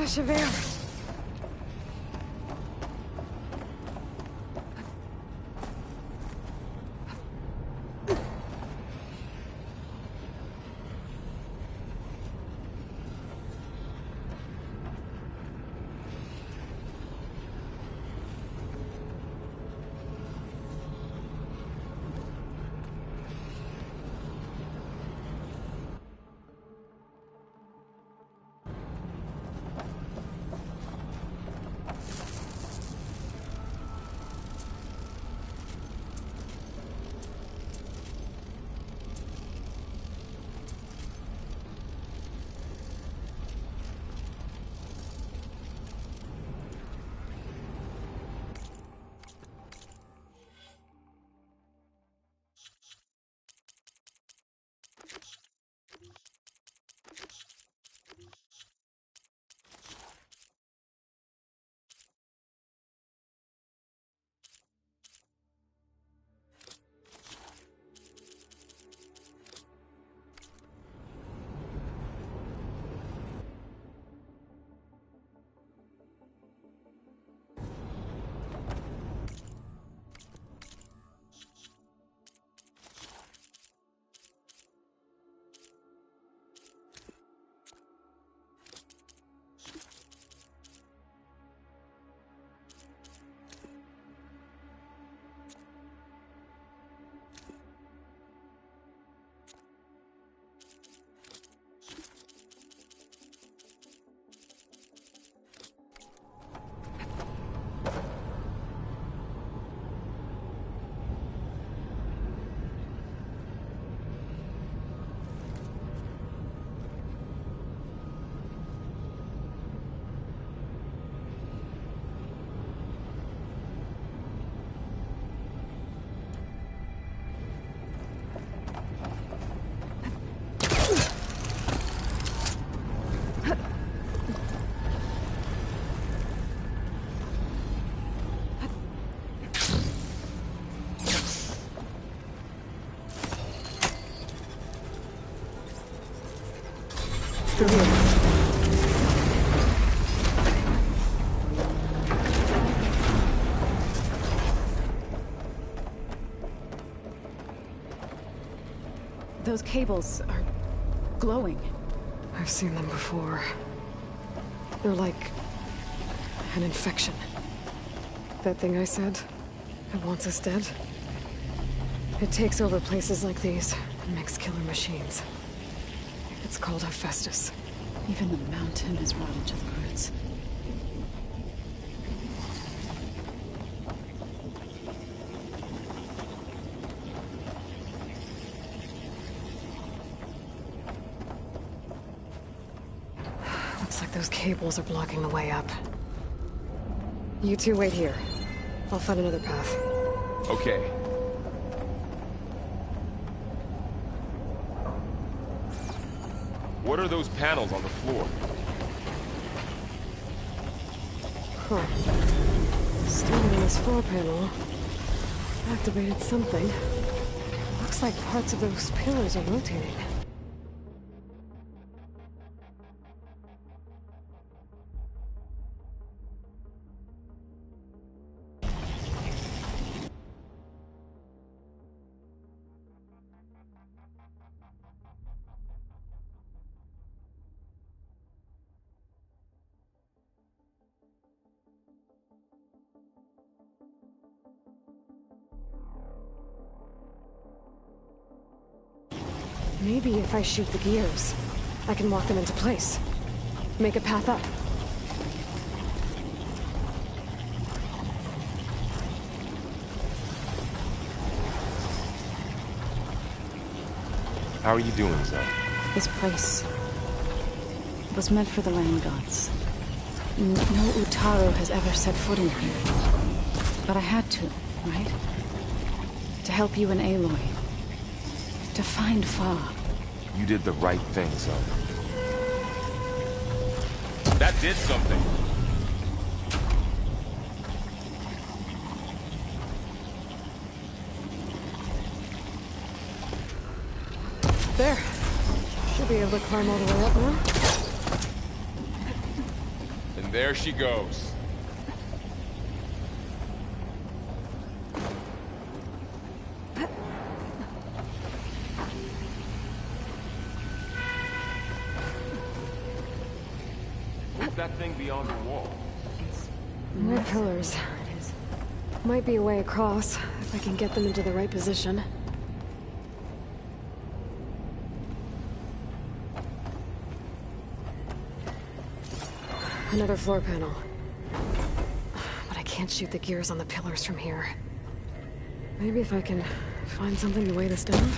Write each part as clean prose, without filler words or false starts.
rush of air. Through here. Those cables are glowing. I've seen them before. They're like an infection. That thing I said, it wants us dead. It takes over places like these and makes killer machines. It's called Hephaestus. Even the mountain is rotten to the roots. Looks like those cables are blocking the way up. You two wait here. I'll find another path. Okay. What are those panels on the floor? Huh. Standing on this floor panel activated something. Looks like parts of those pillars are rotating. Maybe if I shoot the gears, I can walk them into place. Make a path up. How are you doing, Zed? This place was meant for the land gods. No Utaru has ever set foot in here. But I had to, right? To help you and Aloy. To find Fa. You did the right thing, son. That did something. There. Should be able to climb all the way up now. And there she goes. What's that thing beyond the wall? More pillars. Might be a way across, if I can get them into the right position. Another floor panel. But I can't shoot the gears on the pillars from here. Maybe if I can find something to weigh this down?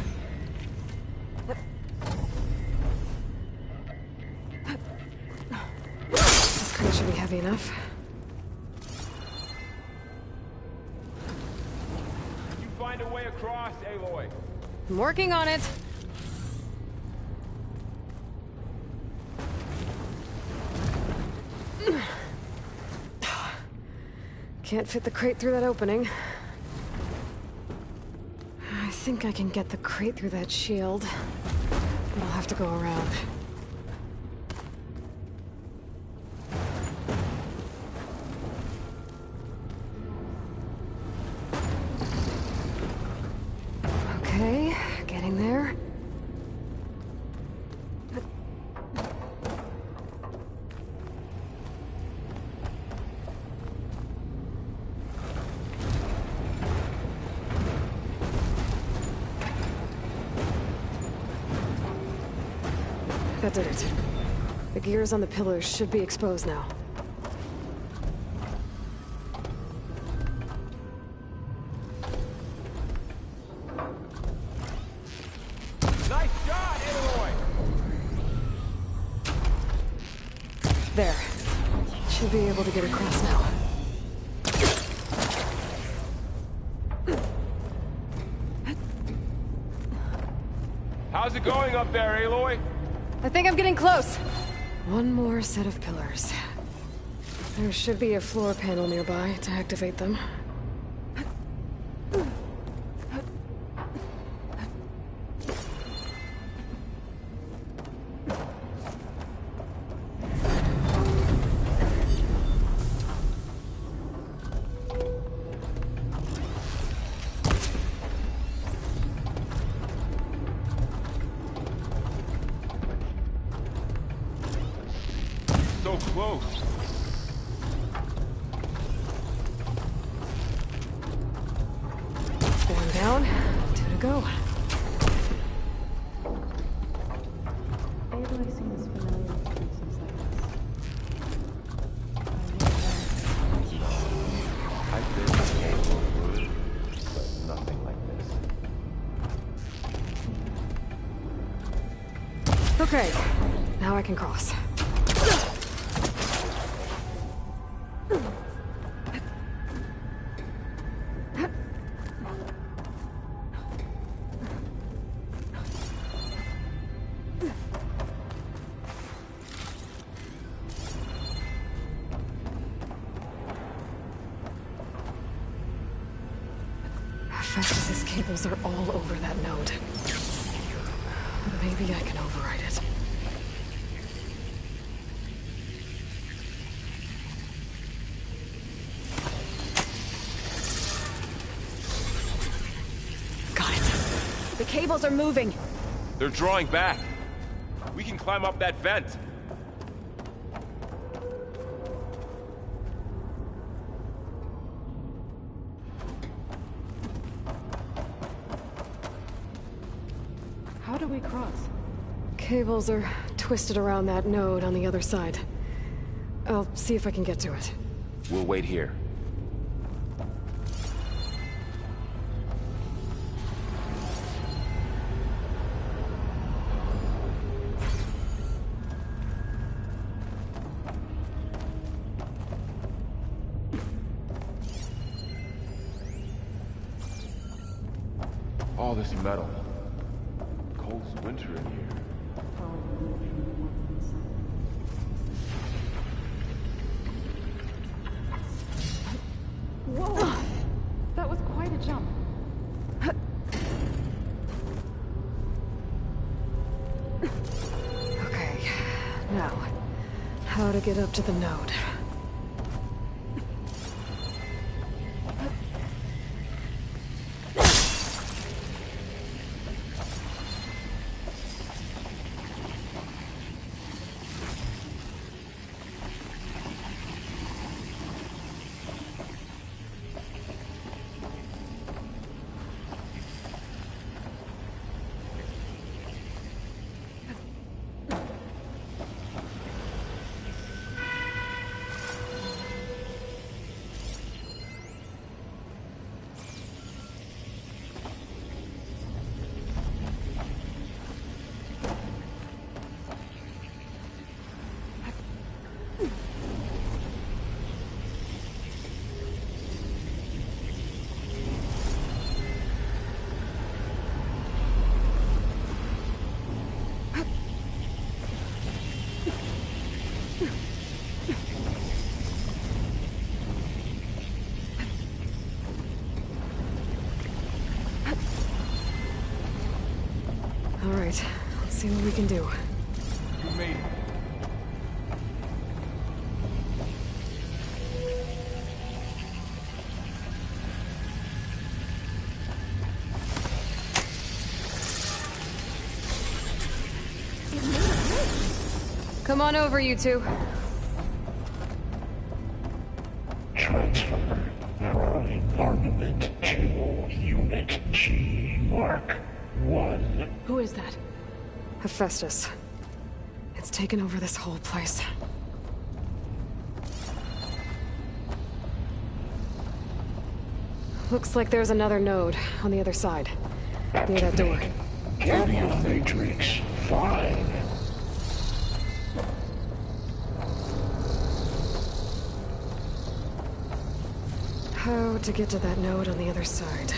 This crate should be heavy enough. You find a way across, Aloy. I'm working on it! Can't fit the crate through that opening. I think I can get the crate through that shield, but I'll have to go around. Okay, getting there. That did it. The gears on the pillars should be exposed now. Nice shot, Aloy! There. Should be able to get across now. How's it going up there, Aloy? I think I'm getting close. One more set of pillars. There should be a floor panel nearby to activate them. So close. One down, two to go. Aloy seems familiar with places like this. I've been in Aloy, but nothing like this. Okay, now I can cross. Festus's cables are all over that node. Maybe I can override it. Got it. The cables are moving. They're drawing back. We can climb up that vent. How do we cross? Cables are twisted around that node on the other side. I'll see if I can get to it. We'll wait here. All this metal. Cold winter in here. Whoa! That was quite a jump. Okay, now, how to get up to the node. right, let's see what we can do. You made it. Come on over, you two. Transfer prime armament to Unit G Mark 1. Who is that? Hephaestus. It's taken over this whole place. Looks like there's another node on the other side. Near that door. Gamma Matrix 5. How to get to that node on the other side?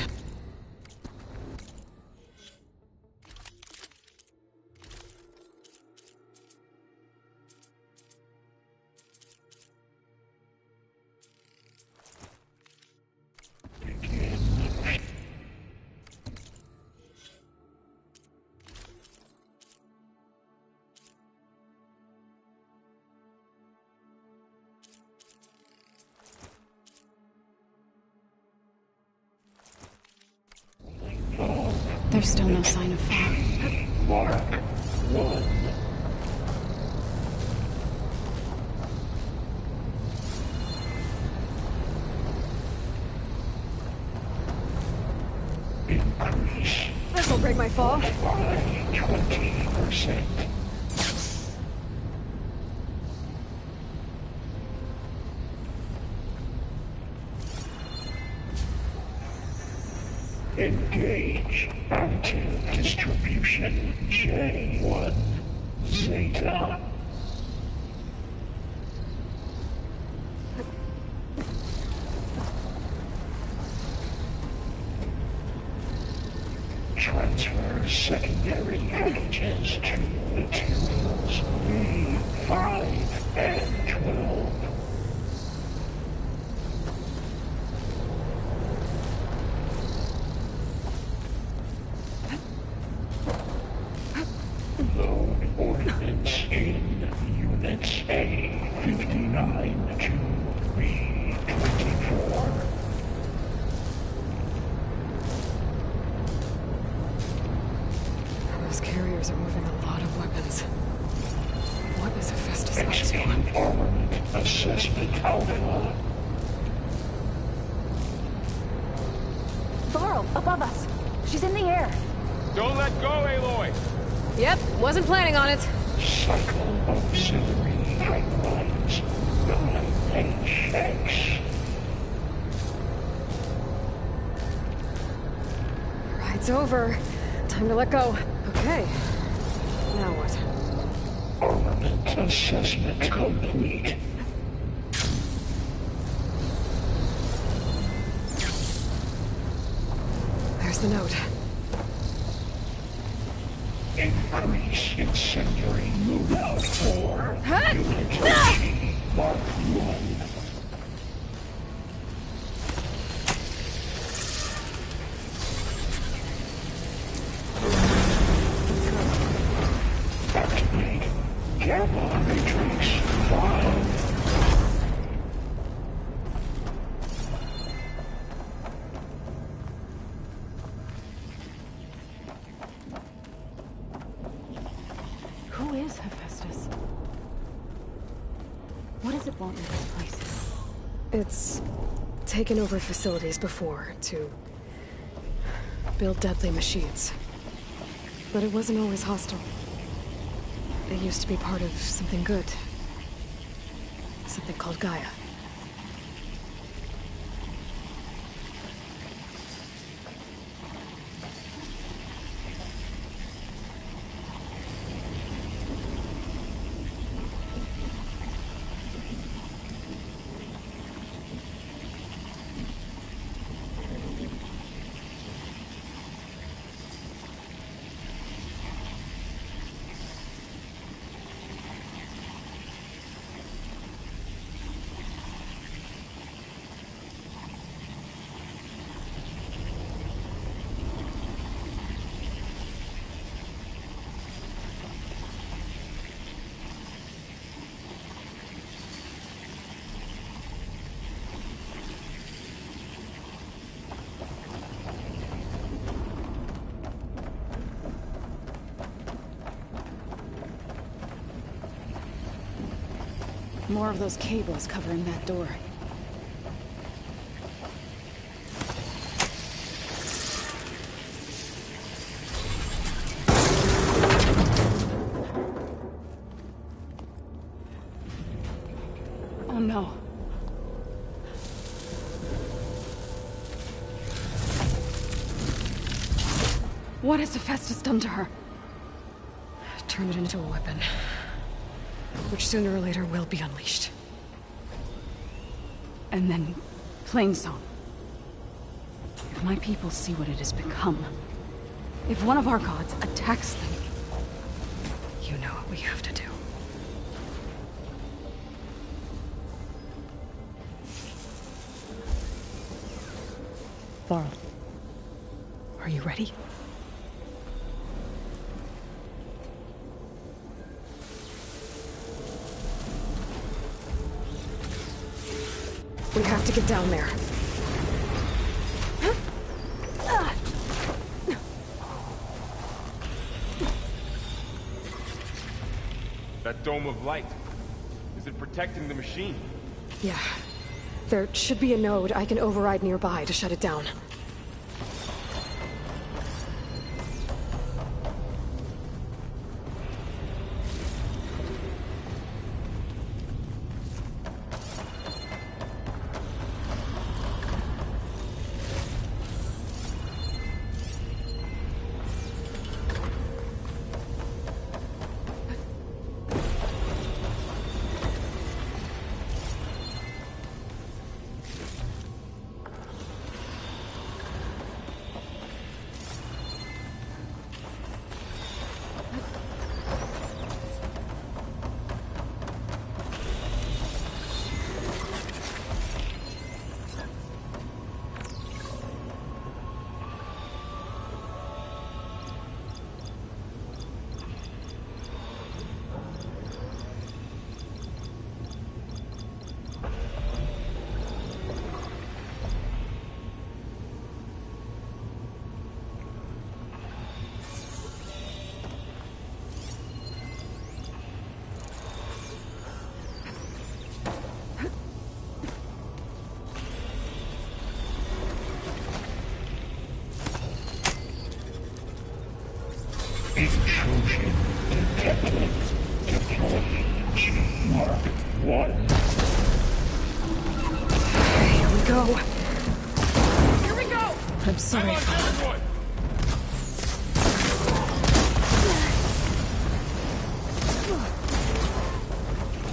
There's still no sign of fog. Mark 1. Increase This'll break my fall. by 20%. Engage active distribution J1 Zeta. Transfer secondary packages to materials B5 and 12. Load ordnance in Units A59 to B24. Those carriers are moving a lot of weapons. What is Hephaestus up to? Execute armament assessment alpha. Varl, above us. She's in the air. Don't let go, Aloy! Yep, wasn't planning on it. Cycle auxiliary pipelines 9HX. Ride's over. Time to let go. Okay. Now what? Armament assessment complete. There's the note. Increase incendiary move-out for Unit G Mark 1. Activate Gamma Matrix 5. Who is Hephaestus? What does it want in this place? It's taken over facilities before to build deadly machines. But it wasn't always hostile. It used to be part of something good. Something called Gaia. More of those cables covering that door. Oh no. What has Hephaestus done to her? Turn it into a weapon, which sooner or later will be unleashed. And then Plainsong. If my people see what it has become, if one of our gods attacks them, You know what we have to do. Varl, are you ready? We have to get down there. That dome of light. Is it protecting the machine? Yeah. There should be a node I can override nearby to shut it down. Intrusion detected. Deploying Mark 1. Here we go. Here we go! I'm sorry. I'm on everyone!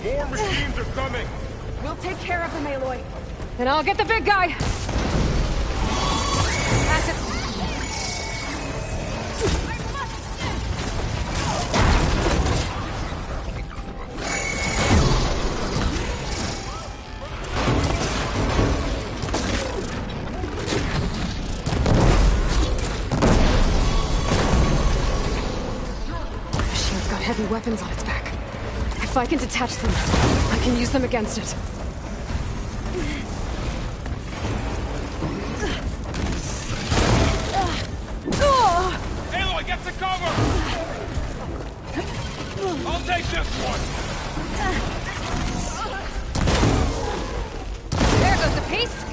More machines are coming! we'll take care of them, Aloy. Then I'll get the big guy. Pass it. Heavy weapons on its back. If I can detach them, I can use them against it. Aloy, get the cover! I'll take this one! There goes a piece.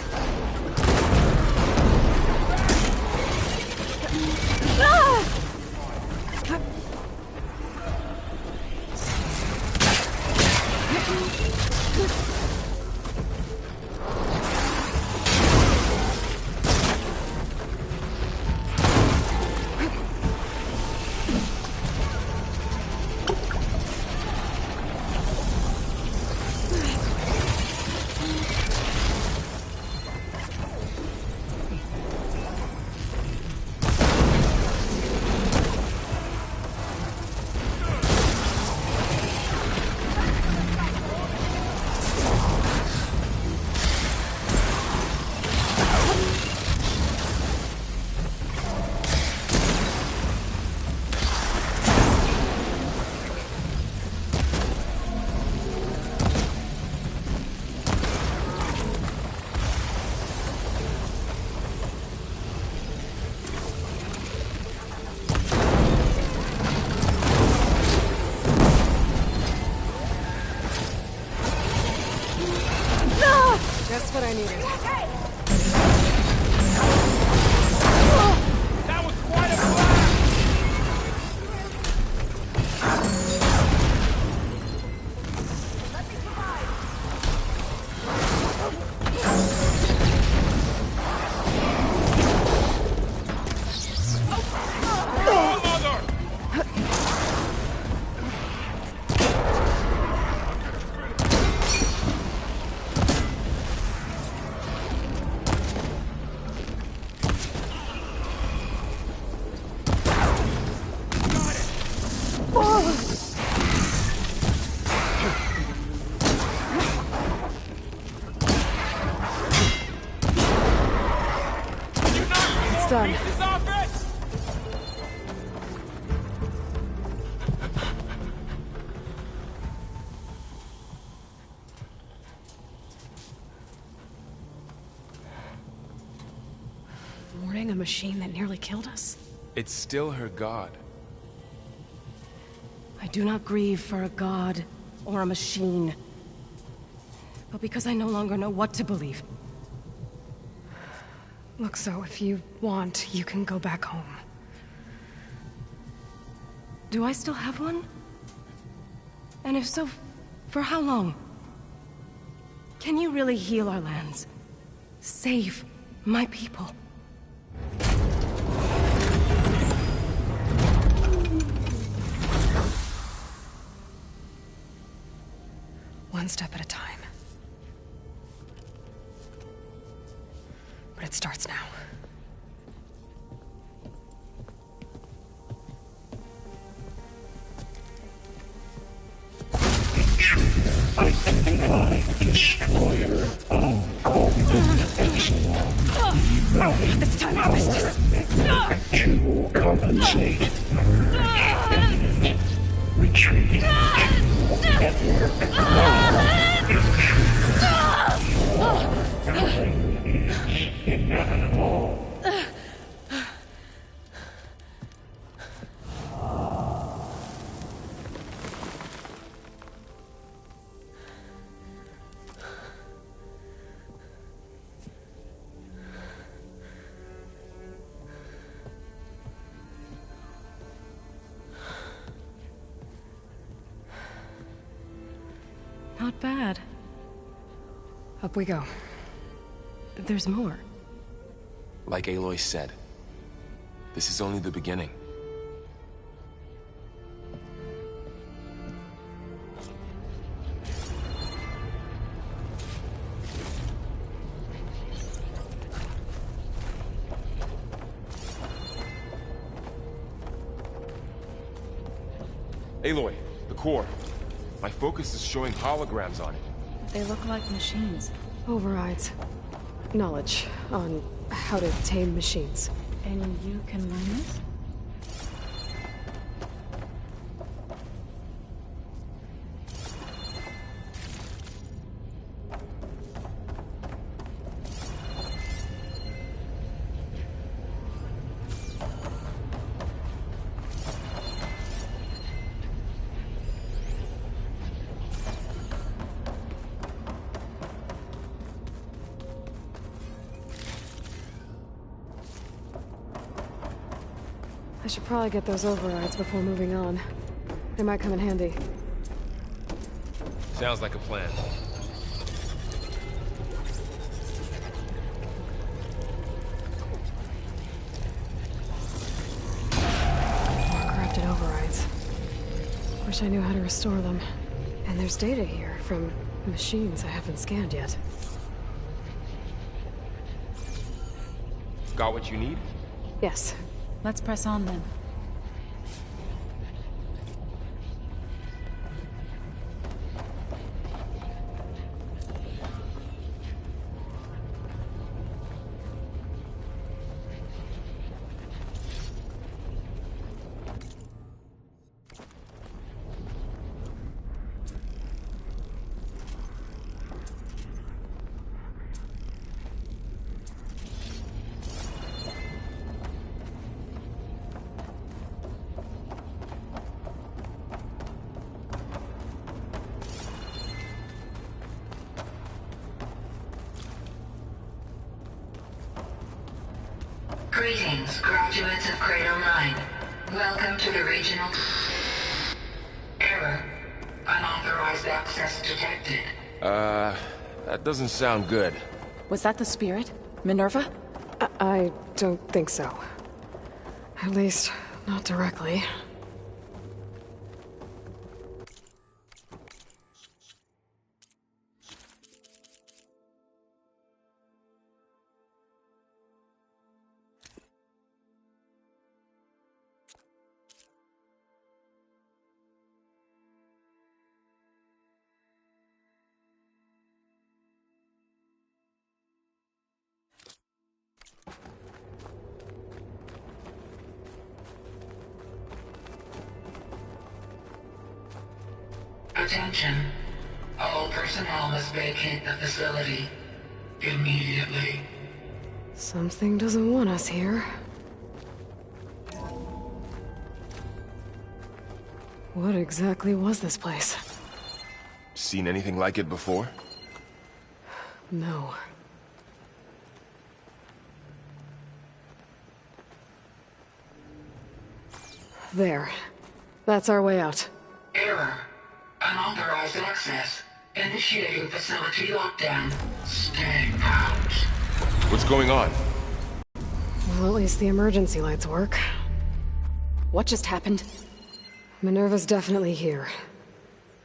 Almost done. His office! Mourning a machine that nearly killed us? It's still her god. I do not grieve for a god or a machine, but because I no longer know what to believe. Look, so if you want, you can go back home. Do I still have one? And if so, for how long? Can you really heal our lands? Save my people? One step at a time. But it starts now. I am I, destroyer of all Epsilon. This time I missed this. To compensate. Retreat. Network. Nothing is inevitable. Not bad. Up we go. There's more. Like Aloy said, this is only the beginning. Aloy, the core. My focus is showing holograms on it. They look like machines. Overrides. Knowledge on how to tame machines. And you can learn this? I should probably get those overrides before moving on. They might come in handy. Sounds like a plan. More corrupted overrides. Wish I knew how to restore them. And there's data here from machines I haven't scanned yet. Got what you need? Yes. Let's press on then. Greetings, graduates of Cradle 9. Welcome to the regional... Error. Unauthorized access detected. That doesn't sound good. Was that the spirit? Minerva? I don't think so. At least, not directly. Attention. All personnel must vacate the facility. Immediately. Something doesn't want us here. What exactly was this place? Seen anything like it before? No. There. That's our way out. Error. Unauthorized access. Initiating facility lockdown. Stay out. What's going on? Well, at least the emergency lights work. What just happened? Minerva's definitely here.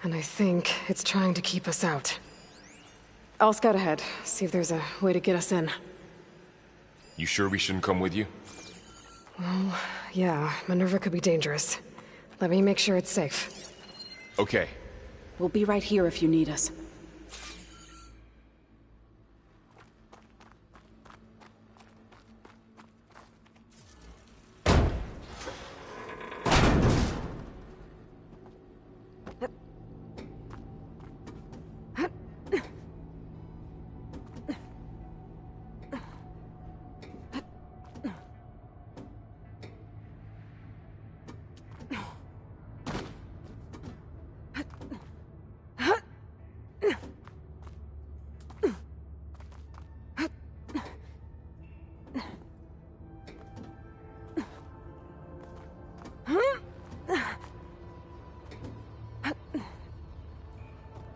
And I think it's trying to keep us out. I'll scout ahead, see if there's a way to get us in. You sure we shouldn't come with you? Well, yeah, Minerva could be dangerous. Let me make sure it's safe. Okay. We'll be right here if you need us.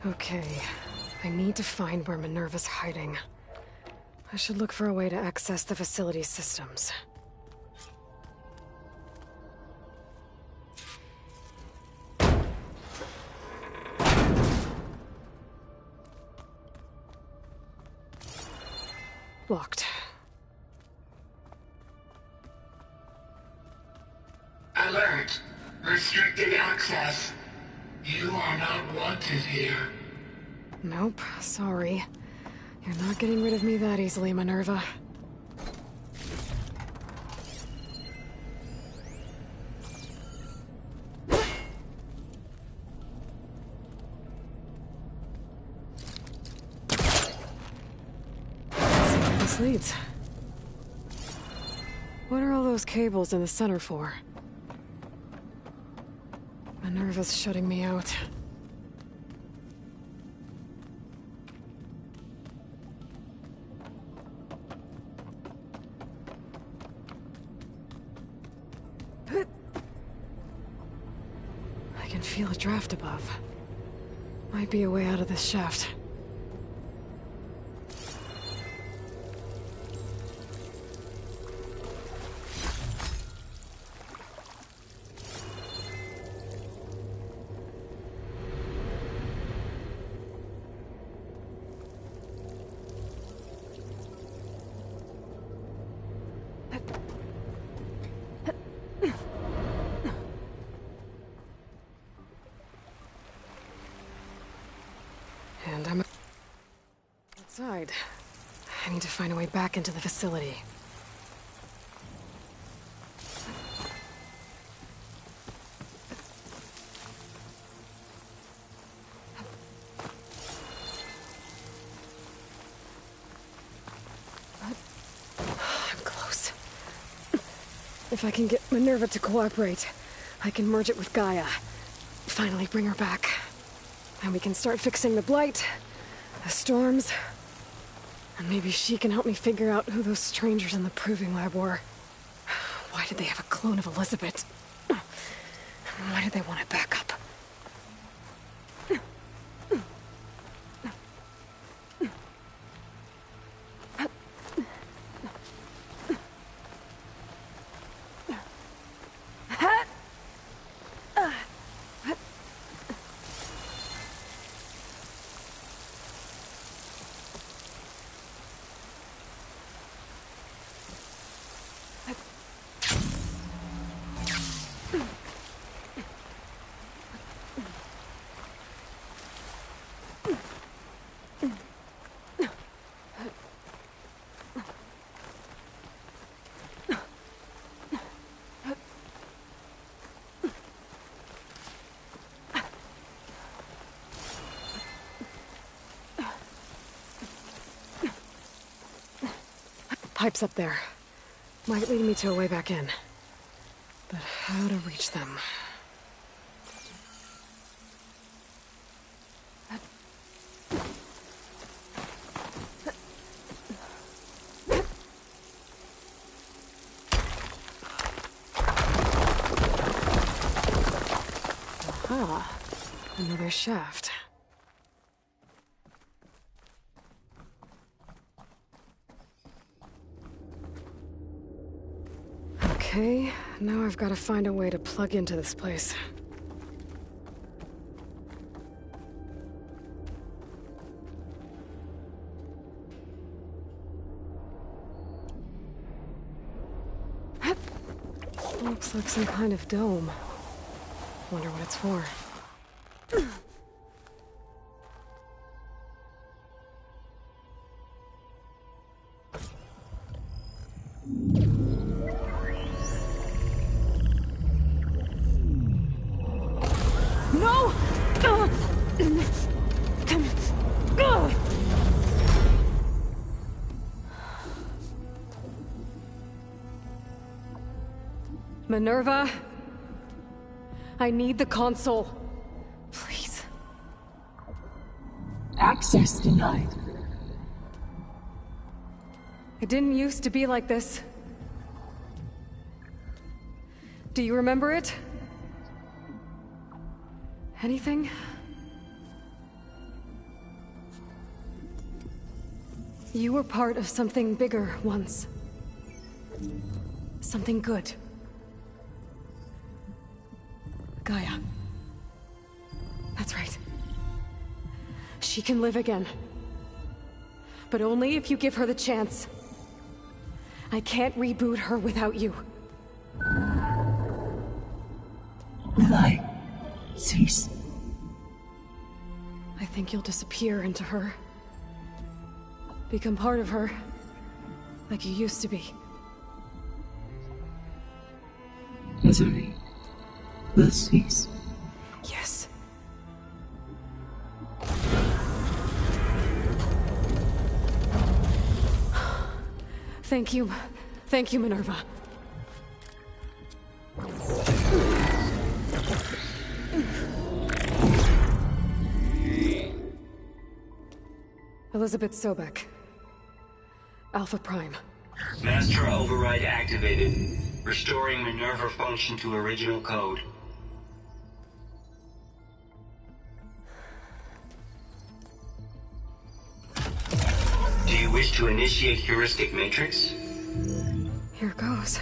Okay, I need to find where Minerva's hiding. I should look for a way to access the facility's systems. Locked. Alert. Restricted access. You are not wanted here. Nope, sorry. You're not getting rid of me that easily, Minerva. Let's see where this leads. What are all those cables in the center for? Minerva's shutting me out. I can feel a draft above. Might be a way out of this shaft. And I'm outside. I need to find a way back into the facility. I'm close. If I can get Minerva to cooperate, I can merge it with Gaia. Finally bring her back. And we can start fixing the blight, the storms, and maybe she can help me figure out who those strangers in the proving lab were. Why did they have a clone of Elizabeth? Why did they want it back up? pipes up there. Might lead me to a way back in. But how to reach them? Aha. Another shaft. Okay, now I've got to find a way to plug into this place. Looks like some kind of dome. Wonder what it's for. No! Minerva? I need the console. Please. Access denied. It didn't used to be like this. Do you remember it? Anything? You were part of something bigger once. Something good. Gaia. That's right. She can live again. But only if you give her the chance. I can't reboot her without you. Will I cease? I think you'll disappear into her. Become part of her. Like you used to be. Misery will cease. Yes. Thank you. Thank you, Minerva. Elizabeth Sobek. Alpha Prime. Master override activated. Restoring Minerva function to original code. Do you wish to initiate heuristic matrix? Here goes.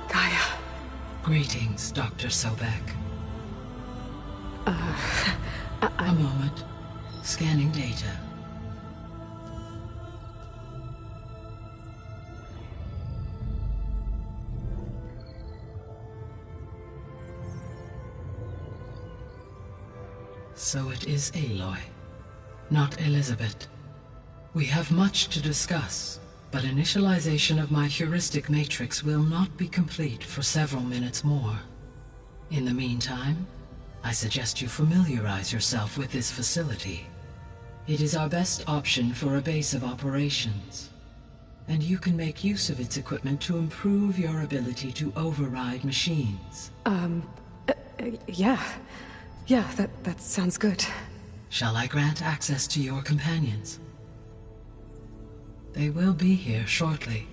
Gaia. Greetings, Dr. Sobek. A moment. Scanning data. So it is Aloy, not Elizabeth. We have much to discuss, but initialization of my heuristic matrix will not be complete for several minutes more. In the meantime, I suggest you familiarize yourself with this facility. It is our best option for a base of operations, and you can make use of its equipment to improve your ability to override machines. Yeah. Yeah, that sounds good. Shall I grant access to your companions? They will be here shortly.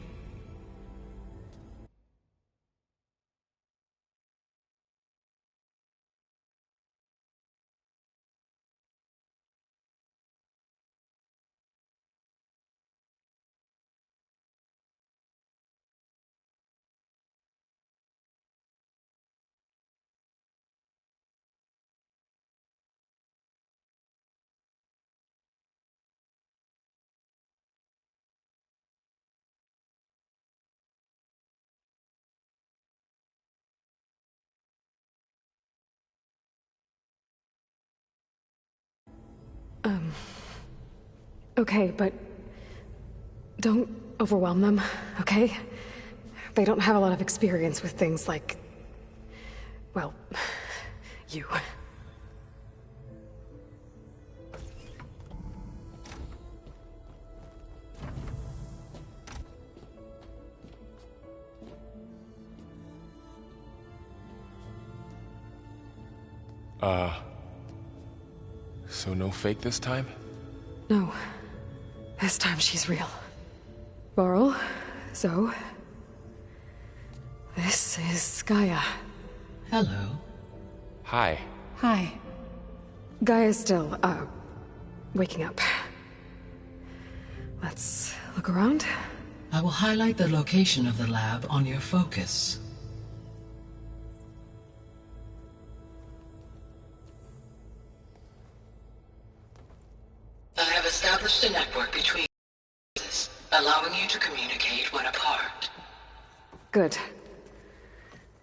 Okay, but don't overwhelm them, okay? They don't have a lot of experience with things like... well, you. So no fake this time? No. This time she's real. Varl, Zoe. This is Gaia. Hello. Hi. Hi. Gaia's still, waking up. Let's look around. I will highlight the location of the lab on your focus. I have established a network between us, allowing you to communicate when apart. Good.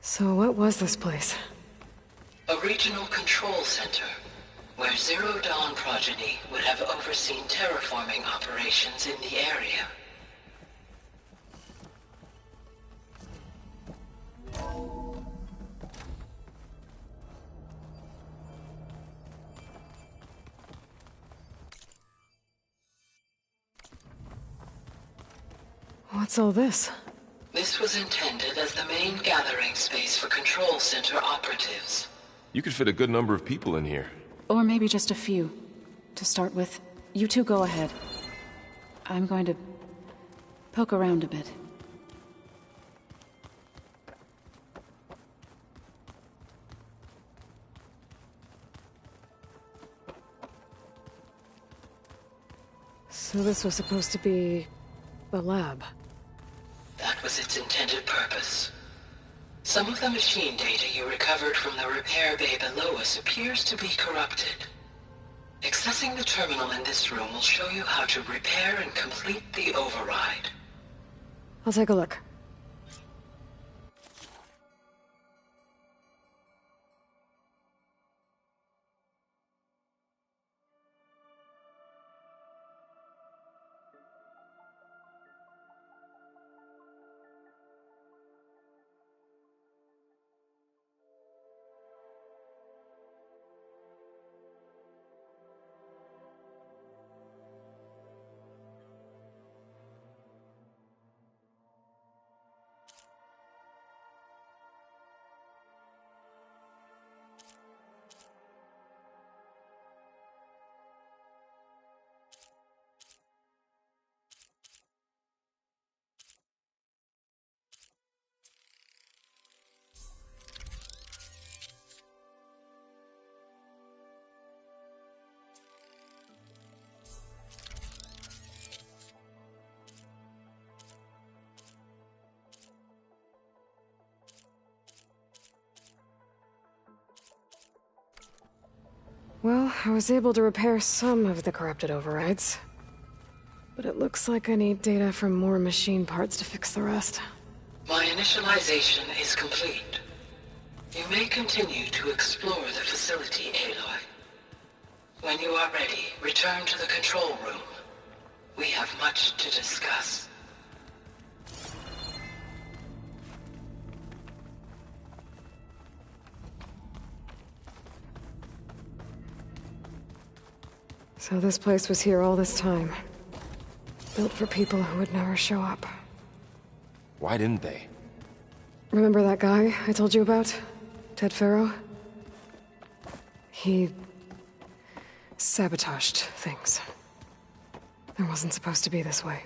So what was this place? A regional control center, where Zero Dawn progeny would have overseen terraforming operations in the area. What's all this? This was intended as the main gathering space for control center operatives. You could fit a good number of people in here. Or maybe just a few. To start with, you two go ahead. I'm going to poke around a bit. So this was supposed to be... the lab. That was its intended purpose. Some of the machine data you recovered from the repair bay below us appears to be corrupted. Accessing the terminal in this room will show you how to repair and complete the override. I'll take a look. Well, I was able to repair some of the corrupted overrides. But it looks like I need data from more machine parts to fix the rest. My initialization is complete. You may continue to explore the facility, Aloy. When you are ready, return to the control room. We have much to discuss. So this place was here all this time. Built for people who would never show up. Why didn't they? Remember that guy I told you about? Ted Farrow? He... sabotaged things. It wasn't supposed to be this way.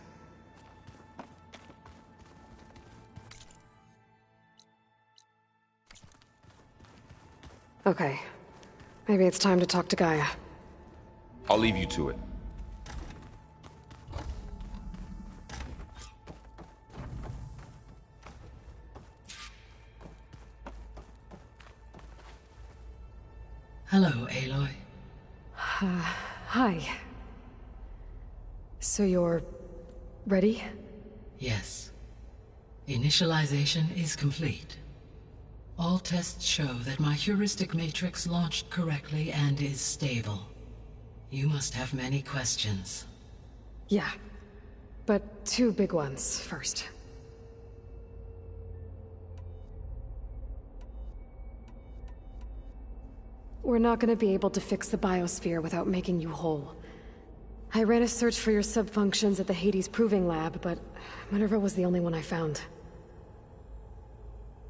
Okay. Maybe it's time to talk to Gaia. I'll leave you to it. Hello, Aloy. Hi. So you're... ready? Yes. Initialization is complete. All tests show that my heuristic matrix launched correctly and is stable. You must have many questions. Yeah. But two big ones first. We're not gonna be able to fix the biosphere without making you whole. I ran a search for your subfunctions at the Hades Proving Lab, but Minerva was the only one I found.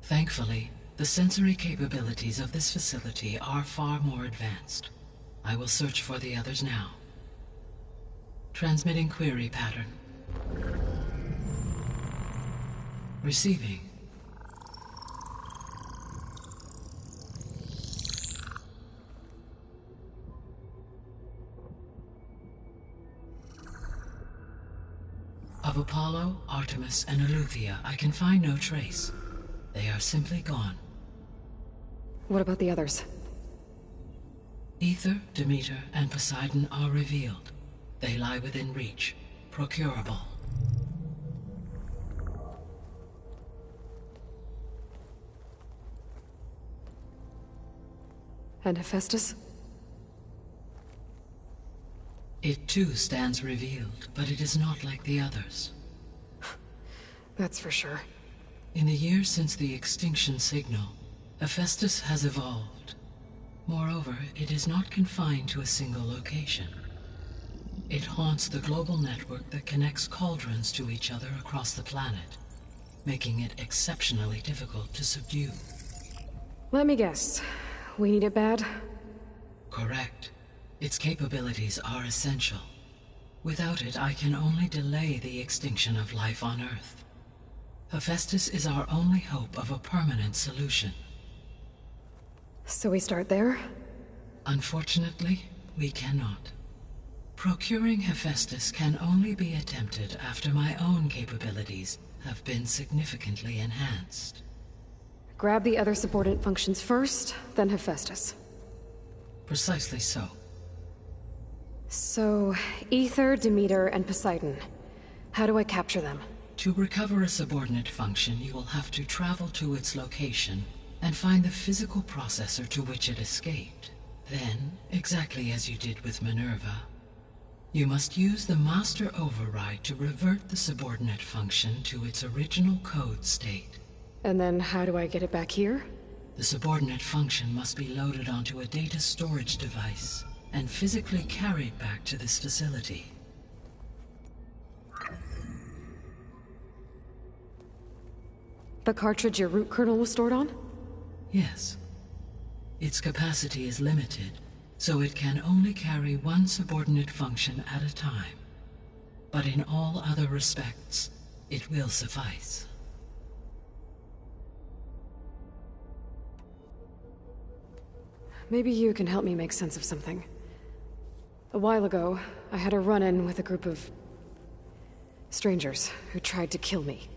Thankfully, the sensory capabilities of this facility are far more advanced. I will search for the others now. Transmitting query pattern. Receiving. Of Apollo, Artemis, and Eleuthia, I can find no trace. They are simply gone. What about the others? Ether, Demeter, and Poseidon are revealed. They lie within reach, procurable. And Hephaestus? It too stands revealed, but it is not like the others. That's for sure. In the years since the extinction signal, Hephaestus has evolved. Moreover, it is not confined to a single location. It haunts the global network that connects cauldrons to each other across the planet, making it exceptionally difficult to subdue. Let me guess. We need it bad? Correct. Its capabilities are essential. Without it, I can only delay the extinction of life on Earth. Hephaestus is our only hope of a permanent solution. So we start there? Unfortunately, we cannot. Procuring Hephaestus can only be attempted after my own capabilities have been significantly enhanced. Grab the other subordinate functions first, then Hephaestus. Precisely so. So, Ether, Demeter, and Poseidon. How do I capture them? To recover a subordinate function, you will have to travel to its location and find the physical processor to which it escaped. Then, exactly as you did with Minerva, you must use the master override to revert the subordinate function to its original code state. And then how do I get it back here? The subordinate function must be loaded onto a data storage device and physically carried back to this facility. The cartridge your root kernel was stored on? Yes. Its capacity is limited, so it can only carry one subordinate function at a time. But in all other respects, it will suffice. Maybe you can help me make sense of something. A while ago, I had a run-in with a group of strangers who tried to kill me.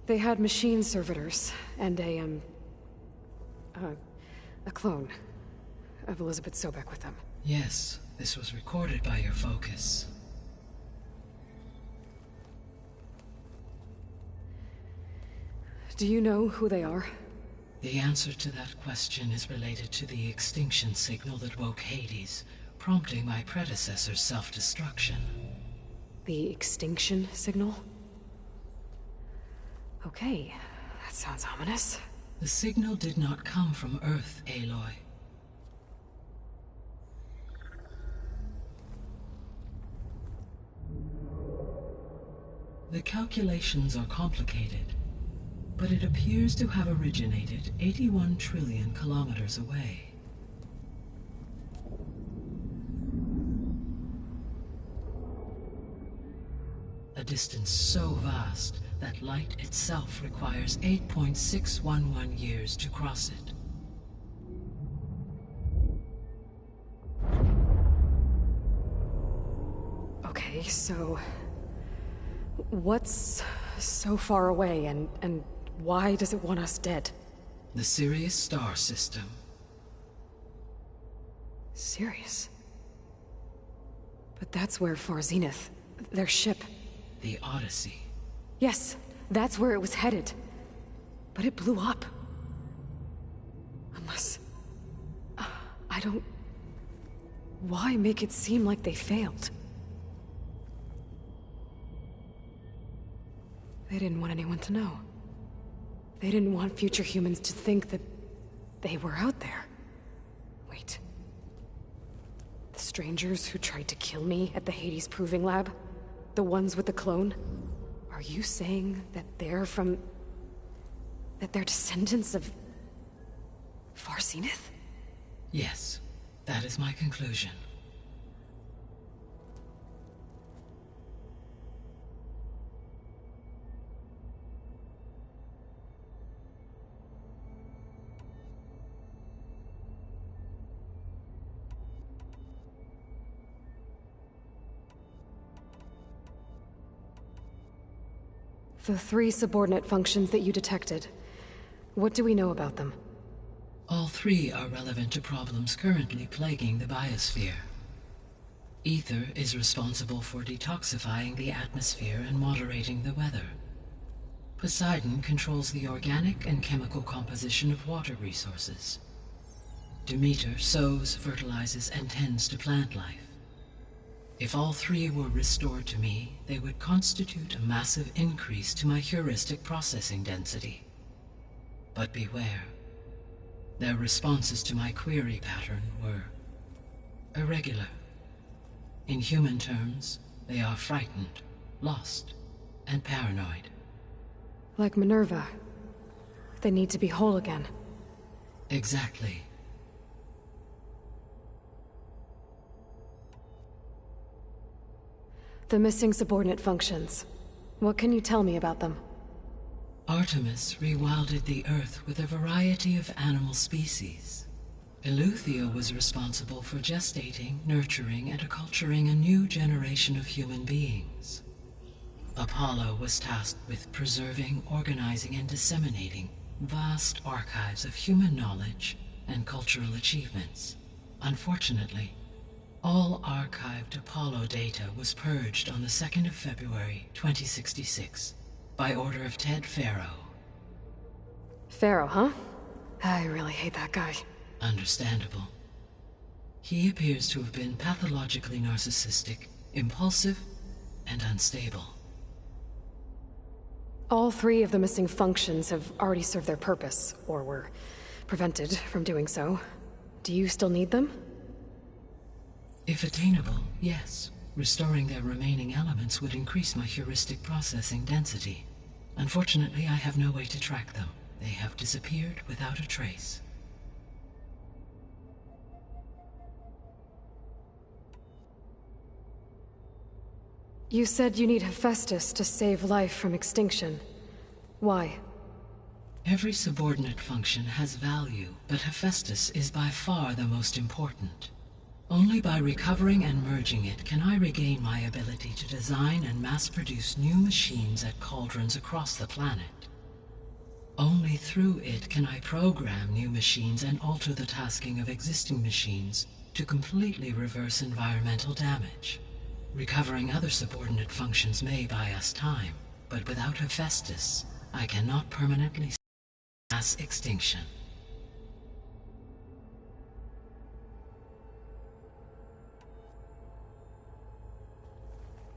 They had machine servitors and a clone of Elizabeth Sobek with them. Yes, this was recorded by your focus. Do you know who they are? The answer to that question is related to the extinction signal that woke Hades, prompting my predecessor's self-destruction. The extinction signal? Okay, that sounds ominous. The signal did not come from Earth, Aloy. The calculations are complicated, but it appears to have originated 81 trillion kilometers away. A distance so vast that light itself requires 8.611 years to cross it. Okay, so... what's so far away, and why does it want us dead? The Sirius star system. Sirius? But that's where Far Zenith, their ship... The Odyssey. Yes, that's where it was headed. But it blew up. Unless... I don't... Why make it seem like they failed? They didn't want anyone to know. They didn't want future humans to think that they were out there. Wait. The strangers who tried to kill me at the Hades Proving Lab? The ones with the clone? Are you saying that they're from... that they're descendants of... Farsenith? Yes, that is my conclusion. The 3 subordinate functions that you detected. What do we know about them? All 3 are relevant to problems currently plaguing the biosphere. Ether is responsible for detoxifying the atmosphere and moderating the weather. Poseidon controls the organic and chemical composition of water resources. Demeter sows, fertilizes, and tends to plant life. If all 3 were restored to me, they would constitute a massive increase to my heuristic processing density. But beware. Their responses to my query pattern were irregular. In human terms, they are frightened, lost, and paranoid. Like Minerva. They need to be whole again. Exactly. The missing subordinate functions. What can you tell me about them? Artemis rewilded the Earth with a variety of animal species. Eleuthia was responsible for gestating, nurturing, and acculturating a new generation of human beings. Apollo was tasked with preserving, organizing, and disseminating vast archives of human knowledge and cultural achievements. Unfortunately, all archived Apollo data was purged on the 2nd of February, 2066, by order of Ted Faro. Pharaoh, huh? I really hate that guy. Understandable. He appears to have been pathologically narcissistic, impulsive, and unstable. All 3 of the missing functions have already served their purpose, or were prevented from doing so. Do you still need them? If attainable, yes. Restoring their remaining elements would increase my heuristic processing density. Unfortunately, I have no way to track them. They have disappeared without a trace. You said you need Hephaestus to save life from extinction. Why? Every subordinate function has value, but Hephaestus is by far the most important. Only by recovering and merging it can I regain my ability to design and mass-produce new machines at cauldrons across the planet. Only through it can I program new machines and alter the tasking of existing machines to completely reverse environmental damage. Recovering other subordinate functions may buy us time, but without Hephaestus, I cannot permanently stop mass extinction.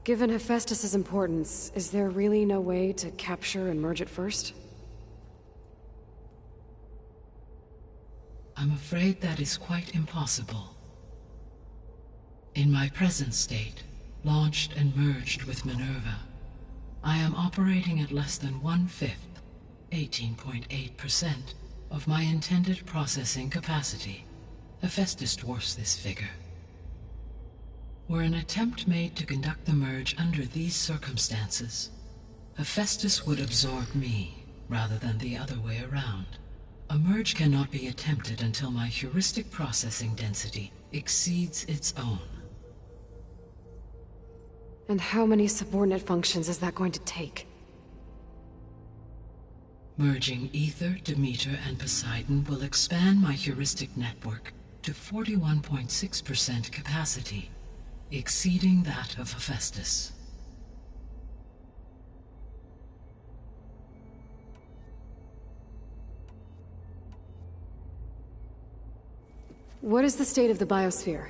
Given Hephaestus's importance, is there really no way to capture and merge it first? I'm afraid that is quite impossible. In my present state, launched and merged with Minerva, I am operating at less than 1/5, 18.8%, of my intended processing capacity. Hephaestus dwarfs this figure. Were an attempt made to conduct the merge under these circumstances, Hephaestus would absorb me, rather than the other way around. A merge cannot be attempted until my heuristic processing density exceeds its own. And how many subordinate functions is that going to take? Merging Ether, Demeter, and Poseidon will expand my heuristic network to 41.6% capacity, exceeding that of Hephaestus. What is the state of the biosphere?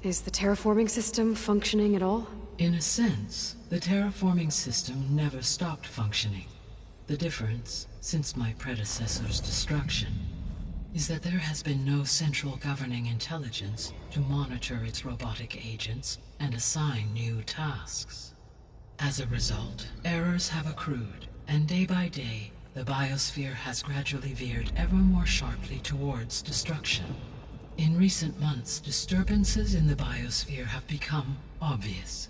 Is the terraforming system functioning at all? In a sense, the terraforming system never stopped functioning. The difference, since my predecessor's destruction, is that there has been no central governing intelligence to monitor its robotic agents and assign new tasks. As a result, errors have accrued, and day by day, the biosphere has gradually veered ever more sharply towards destruction. In recent months, disturbances in the biosphere have become obvious.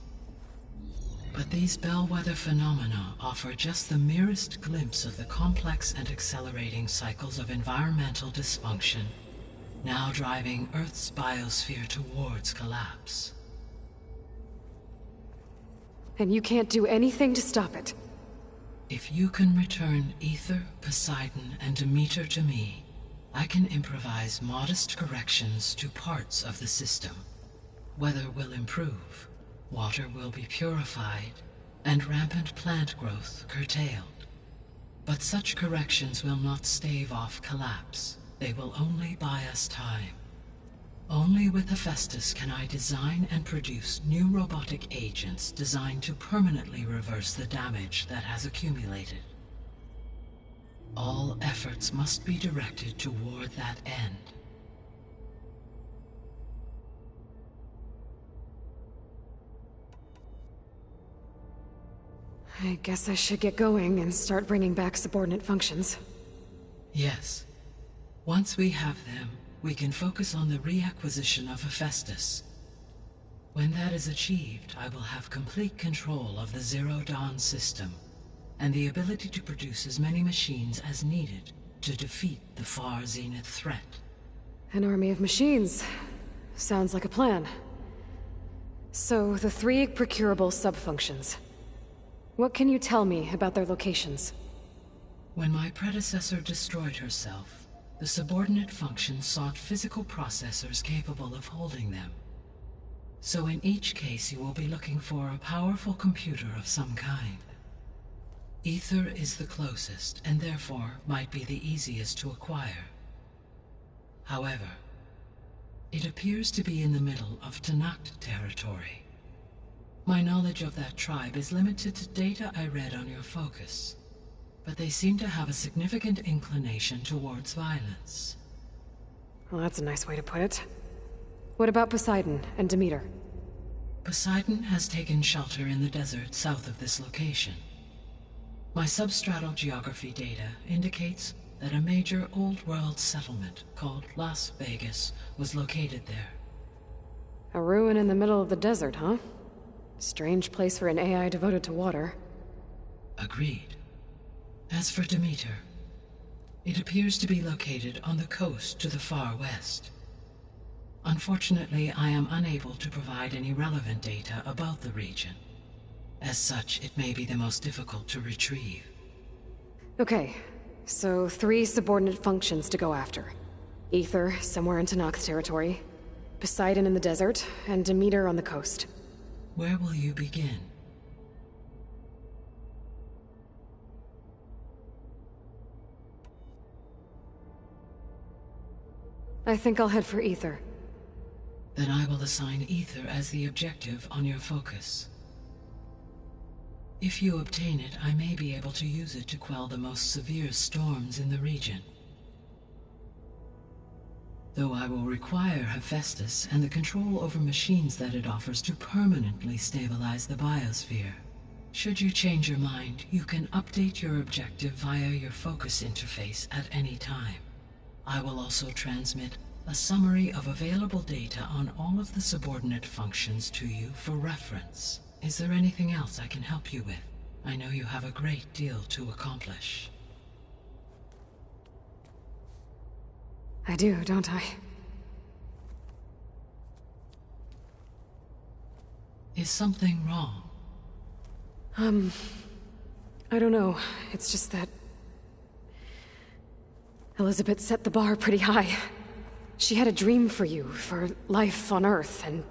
But these bellwether phenomena offer just the merest glimpse of the complex and accelerating cycles of environmental dysfunction, now driving Earth's biosphere towards collapse. And you can't do anything to stop it? If you can return Ether, Poseidon, and Demeter to me, I can improvise modest corrections to parts of the system. Weather will improve, water will be purified, and rampant plant growth curtailed. But such corrections will not stave off collapse. They will only buy us time. Only with Hephaestus can I design and produce new robotic agents designed to permanently reverse the damage that has accumulated. All efforts must be directed toward that end. I guess I should get going and start bringing back subordinate functions. Yes. Once we have them, we can focus on the reacquisition of Hephaestus. When that is achieved, I will have complete control of the Zero Dawn system, and the ability to produce as many machines as needed to defeat the Far Zenith threat. An army of machines. Sounds like a plan. So, the 3 procurable sub-functions. What can you tell me about their locations? When my predecessor destroyed herself, the subordinate functions sought physical processors capable of holding them. So in each case you will be looking for a powerful computer of some kind. Ether is the closest, and therefore might be the easiest to acquire. However, it appears to be in the middle of Tanakh territory. My knowledge of that tribe is limited to data I read on your focus, but they seem to have a significant inclination towards violence. Well, that's a nice way to put it. What about Poseidon and Demeter? Poseidon has taken shelter in the desert south of this location. My substratal geography data indicates that a major old-world settlement called Las Vegas was located there. A ruin in the middle of the desert, huh? Strange place for an AI devoted to water. Agreed. As for Demeter, it appears to be located on the coast to the far west. Unfortunately, I am unable to provide any relevant data about the region. As such, it may be the most difficult to retrieve. Okay, so 3 subordinate functions to go after. Ether, somewhere in Tanakh territory, Poseidon in the desert, and Demeter on the coast. Where will you begin? I think I'll head for Ether. Then I will assign Ether as the objective on your focus. If you obtain it, I may be able to use it to quell the most severe storms in the region. Though I will require Hephaestus and the control over machines that it offers to permanently stabilize the biosphere. Should you change your mind, you can update your objective via your focus interface at any time. I will also transmit a summary of available data on all of the subordinate functions to you for reference. Is there anything else I can help you with? I know you have a great deal to accomplish. I do, don't I? Is something wrong? I don't know. It's just that Elizabeth set the bar pretty high. She had a dream for you, for life on Earth, and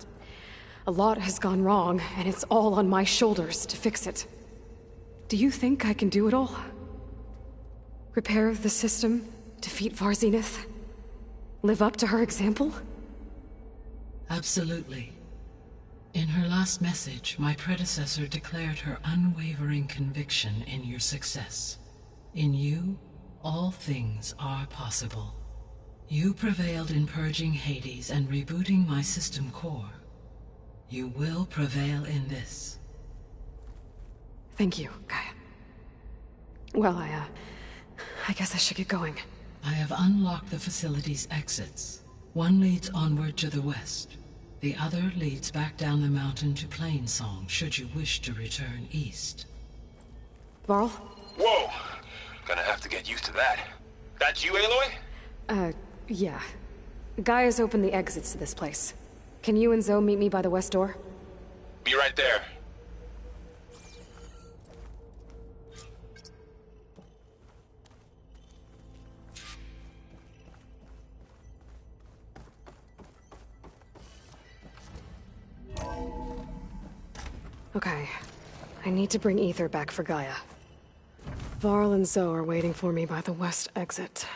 a lot has gone wrong, and it's all on my shoulders to fix it. Do you think I can do it all? Repair the system, defeat Far Zenith, live up to her example? Absolutely. In her last message, my predecessor declared her unwavering conviction in your success. In you, all things are possible. You prevailed in purging Hades and rebooting my system core. You will prevail in this. Thank you, Gaia. Well, I guess I should get going. I have unlocked the facility's exits. One leads onward to the west. The other leads back down the mountain to Plainsong, should you wish to return east. Varl? Whoa! Gonna have to get used to that. That's you, Aloy? Yeah. Gaia's opened the exits to this place. Can you and Zoe meet me by the west door? Be right there. Okay. I need to bring Ether back for Gaia. Varl and Zoe are waiting for me by the west exit.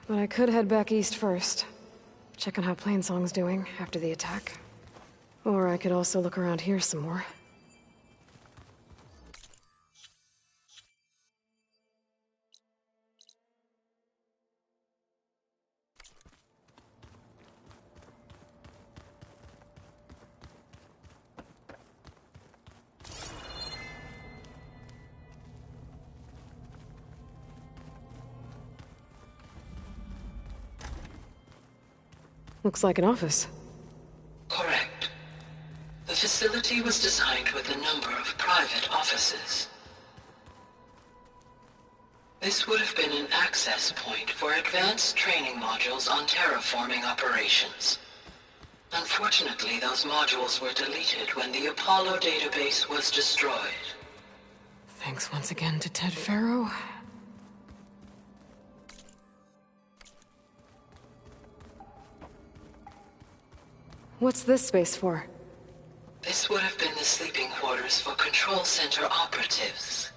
But I could head back east first. Check on how Plainsong's doing after the attack. Or I could also look around here some more. Looks like an office. Correct. The facility was designed with a number of private offices. This would have been an access point for advanced training modules on terraforming operations. Unfortunately, those modules were deleted when the Apollo database was destroyed. Thanks once again to Ted Faro. What's this space for? This would have been the sleeping quarters for Control Center operatives.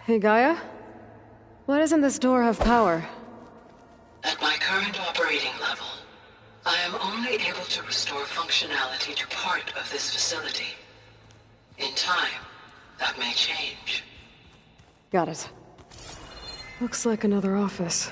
Hey, Gaia? Why doesn't this door have power? At my current operating level, I am only able to restore functionality to part of this facility. In time, that may change. Got it. Looks like another office.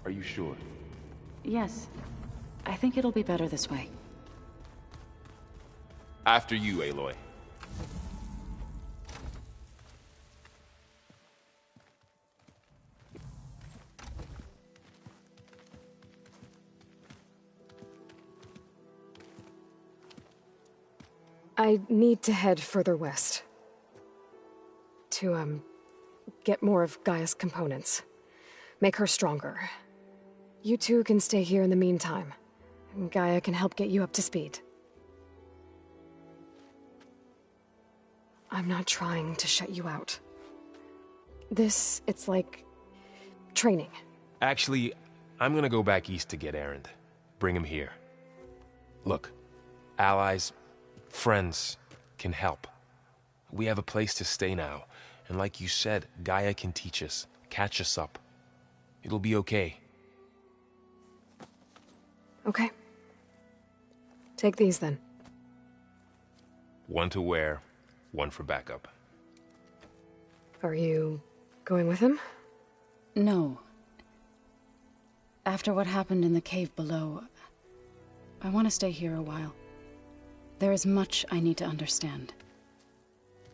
Are you sure? Yes. I think it'll be better this way. After you, Aloy. I need to head further west. To, get more of Gaia's components. Make her stronger. You two can stay here in the meantime. And Gaia can help get you up to speed. I'm not trying to shut you out. It's like... training. Actually, I'm gonna go back east to get Erend. Bring him here. Look, allies, friends can help. We have a place to stay now, and like you said, Gaia can teach us, catch us up. It'll be okay. Okay. Take these then. One to wear, one for backup. Are you going with him? No. After what happened in the cave below, I want to stay here a while. There is much I need to understand.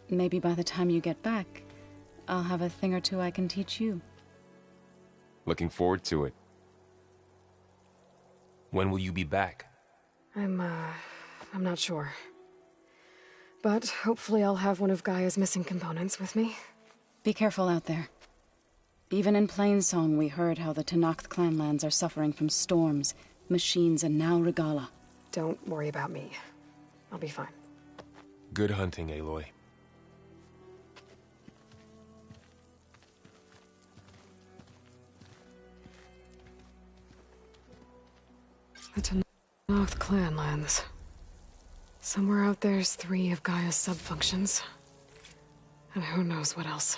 Maybe by the time you get back, I'll have a thing or two I can teach you. Looking forward to it. When will you be back? I'm not sure. But hopefully I'll have one of Gaia's missing components with me. Be careful out there. Even in Plainsong, we heard how the Tenakth clanlands are suffering from storms, machines, and now Regala. Don't worry about me. I'll be fine. Good hunting, Aloy. The Tenakth clanlands. Somewhere out there's 3 of Gaia's subfunctions. And who knows what else.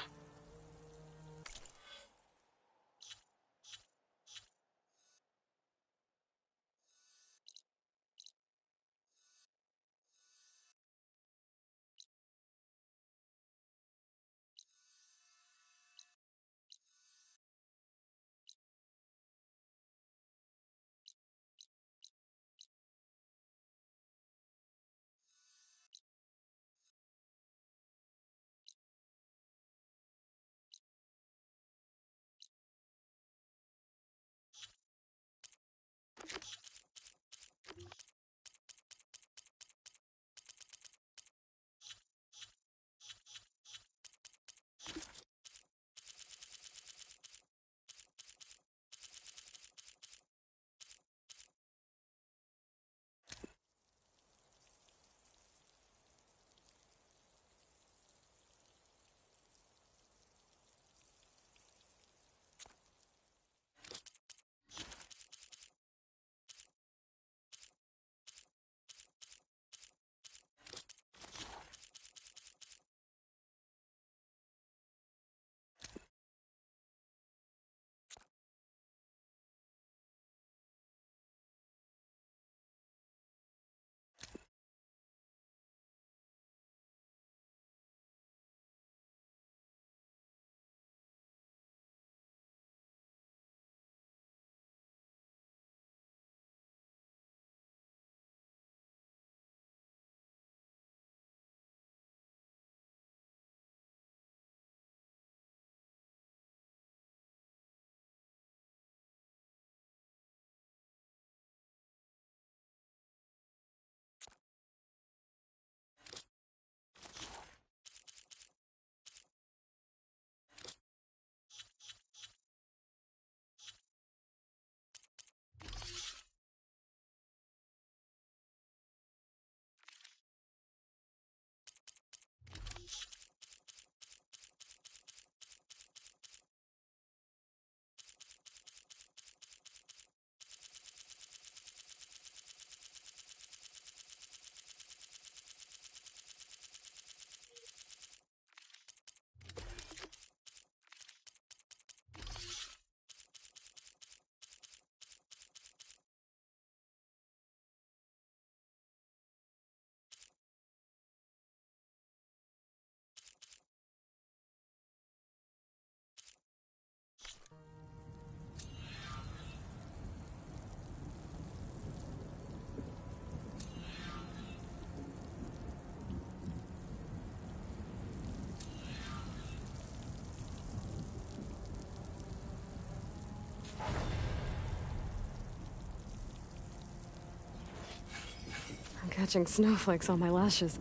I'm catching snowflakes on my lashes.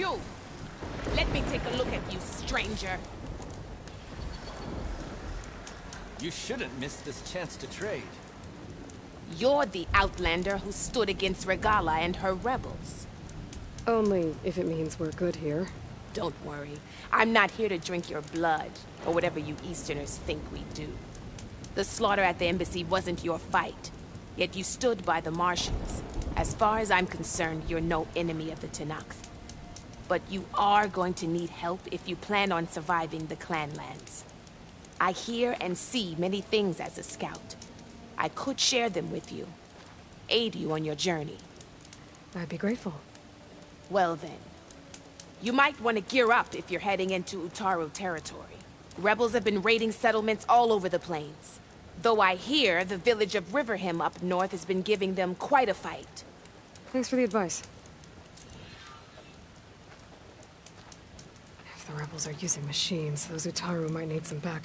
You! Let me take a look at you, stranger. You shouldn't miss this chance to trade. You're the outlander who stood against Regala and her rebels. Only if it means we're good here. Don't worry. I'm not here to drink your blood, or whatever you Easterners think we do. The slaughter at the embassy wasn't your fight, yet you stood by the Martians. As far as I'm concerned, you're no enemy of the Tenakth. But you are going to need help if you plan on surviving the Clanlands. I hear and see many things as a scout. I could share them with you, aid you on your journey. I'd be grateful. Well then, you might want to gear up if you're heading into Utaru territory. Rebels have been raiding settlements all over the plains. Though I hear the village of Riverham up north has been giving them quite a fight. Thanks for the advice. If the rebels are using machines, those Utaru might need some back.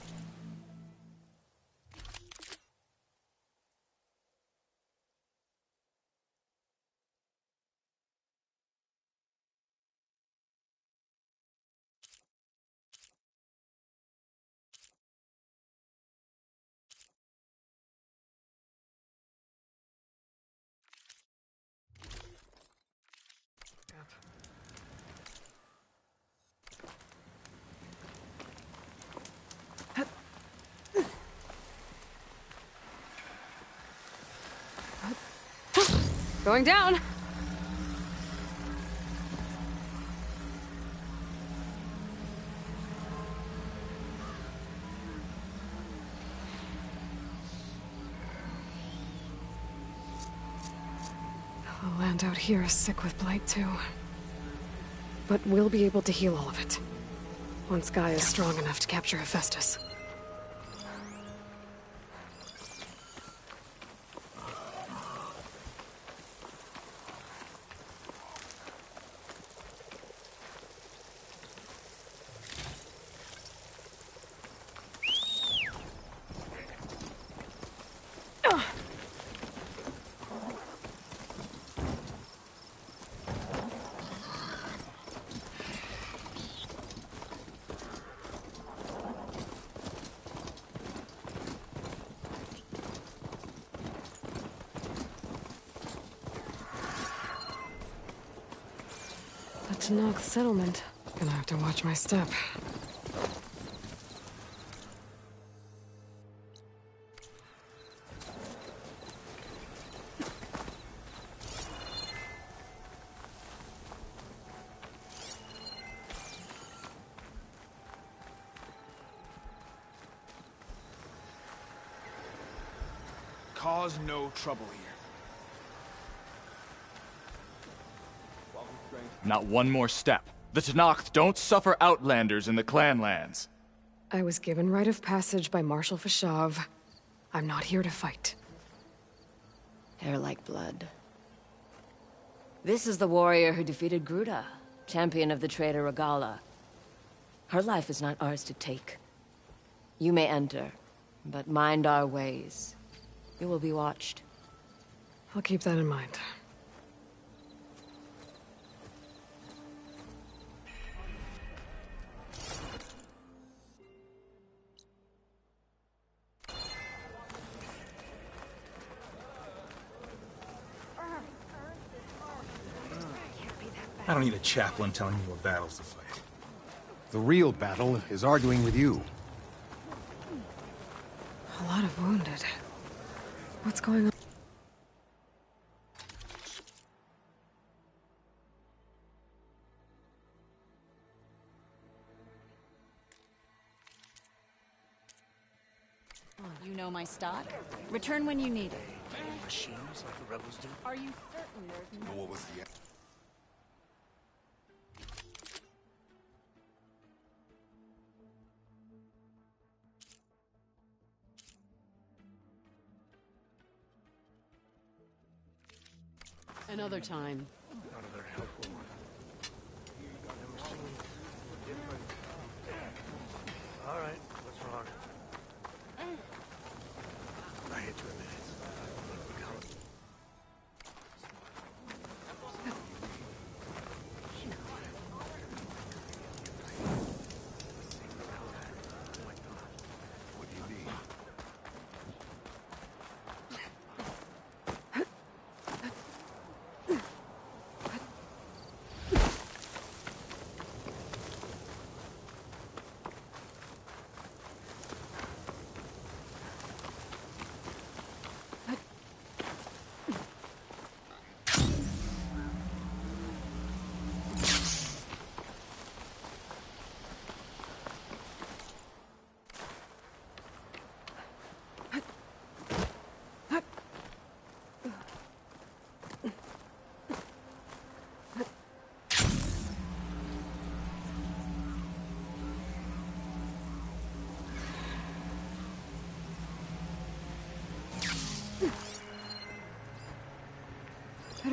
Going down! The land out here is sick with blight too. But we'll be able to heal all of it. Once Gaia is strong enough to capture Hephaestus. The Tenakth settlement. Gonna have to watch my step. Cause no trouble here. Not one more step. The Tenakth don't suffer outlanders in the Clanlands. I was given rite of passage by Marshal Fashav. I'm not here to fight. Hair like blood. This is the warrior who defeated Gruda, champion of the traitor Regala. Her life is not ours to take. You may enter, but mind our ways. You will be watched. I'll keep that in mind. I don't need a chaplain telling me what battles to fight. The real battle is arguing with you. A lot of wounded. What's going on? You know my stock. Return when you need it. Machines like the rebels do. Are you certain there's no... What was the... Another time. Not a very helpful one. All right, what's wrong? I hate to admit it.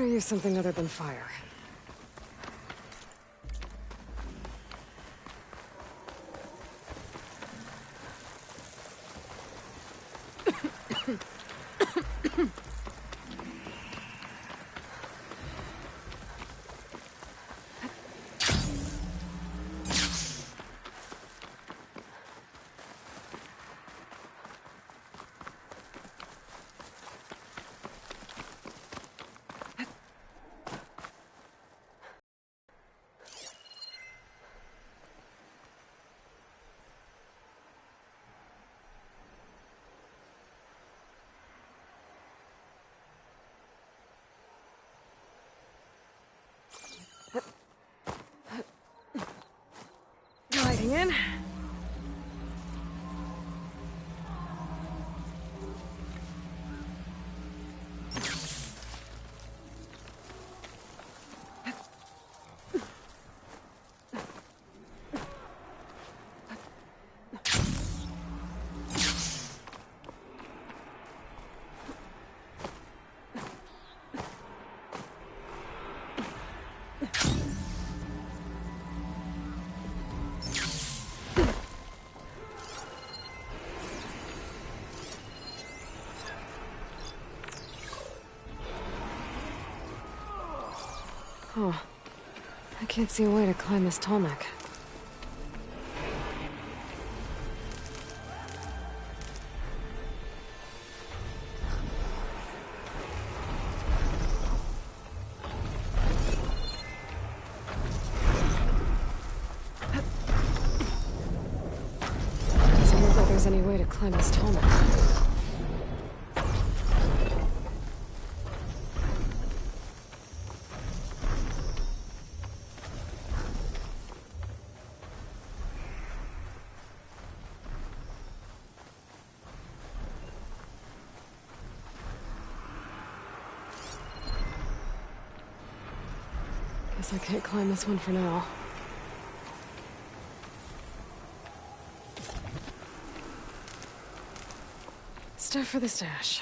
better use something other than fire. Gliding in. Oh, I can't see a way to climb this tall neck. Doesn't look like there's any way to climb this tall neck. Guess I can't climb this one for now. Stuff for the stash.